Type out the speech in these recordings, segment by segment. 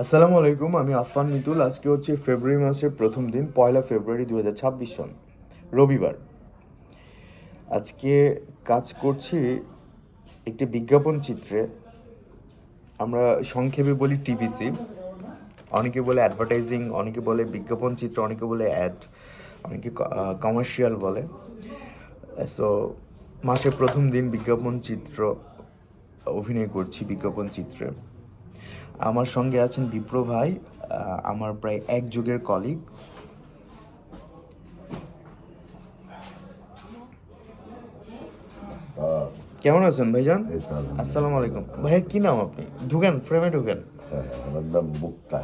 আসসালামু আলাইকুম, আমি আফফান মিতুল। আজকে হচ্ছে ফেব্রুয়ারি মাসের প্রথম দিন, 1 ফেব্রুয়ারি 2026 সন, রবিবার। আজকে কাজ করছি একটি বিজ্ঞাপন চিত্রে। আমরা সংক্ষেপে বলি টিভিসি, অনেকে বলে অ্যাডভার্টাইজিং, অনেকে বলে বিজ্ঞাপন চিত্র, অনেকে বলে অ্যাড, অনেকে কমার্শিয়াল বলে। সো মাসের প্রথম দিন বিজ্ঞাপন চিত্র অভিনয় করছি বিজ্ঞাপন চিত্রে। আমার সঙ্গে আছেন বিপ্র ভাই, আমার প্রায় এক যুগের কলিগ। কেমন আছেন ভাইজান? এই তো আলহামদুলিল্লাহ। আসসালামু আলাইকুম ভাইয়া, কি নাম আপনি? ঢুকেন, ফ্রেমে ঢুকেন। হ্যাঁ, আমার নাম মুক্তা,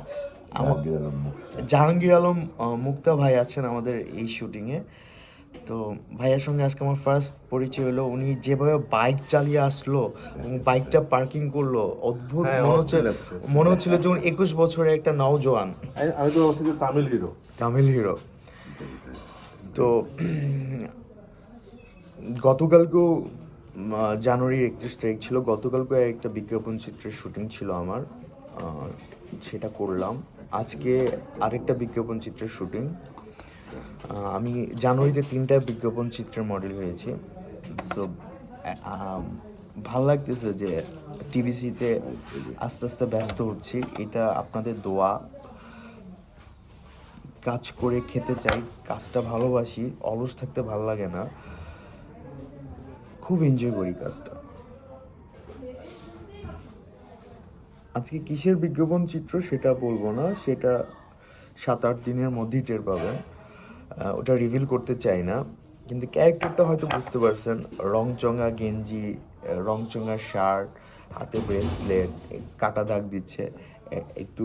আমার জাহাঙ্গীর আলম মুক্তা। জাহাঙ্গীর আলম মুক্তা ভাই আছেন আমাদের এই শুটিংয়ে। তো ভাইয়ার সঙ্গে আজকে আমার ফার্স্ট পরিচয় হলো। উনি যেভাবে বাইক চালিয়ে আসলো এবং বাইকটা পার্কিং করলো, অদ্ভুত হ্যাঁ, মনে হচ্ছে, অস্থির লাগছে। মনে হচ্ছিল যে উনি 21 বছরের একটা নওজোয়ান, আমি তো ভাবছি যে তামিল হিরো। তামিল হিরো। তো গতকালকেও জানুয়ারির 31 তারিখ ছিল, গতকালকে একটা বিজ্ঞাপন চিত্রের শুটিং ছিল আমার, সেটা করলাম। আজকে আরেকটা বিজ্ঞাপন চিত্রের শুটিং। আমি জানুয়ারিতে 3টা বিজ্ঞাপন চিত্রের মডেল হয়েছি। তো ভাল লাগতেছে যে টিভিসিতে আস্তে আস্তে ব্যস্ত হচ্ছি। এটা আপনাদের দোয়া। কাজ করে খেতে চাই, কাজটা ভালোবাসি, অলস থাকতে ভাল লাগে না, খুব এনজয় করি কাজটা। আজকে কিসের বিজ্ঞাপন চিত্র সেটা বলবো না, সেটা 7-8 দিনের মধ্যেই টের পাবেন। ওটা রিভিল করতে চাই না, কিন্তু ক্যারেক্টারটা হয়তো বুঝতে পারছেন। রংচঙা গেঞ্জি, রংচঙা শার্ট, হাতে ব্রেসলেট, কাটা দাগ দিচ্ছে, একটু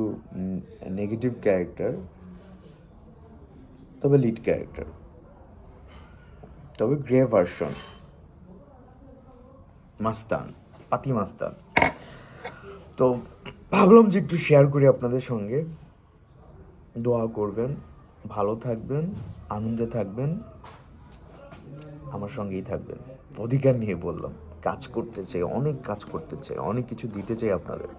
নেগেটিভ ক্যারেক্টার, তবে লিড ক্যারেক্টার, তবে গ্রে ভার্সন, মাস্তান, পাতি মাস্তান। তো ভাবলাম যে একটু শেয়ার করি আপনাদের সঙ্গে। দোয়া করবেন, ভালো থাকবেন, আনন্দে থাকবেন, আমার সঙ্গেই থাকবেন। অধিকার নিয়ে বললাম, কাজ করতে চাই, অনেক কাজ করতে চাই, অনেক কিছু দিতে চাই আপনাদের।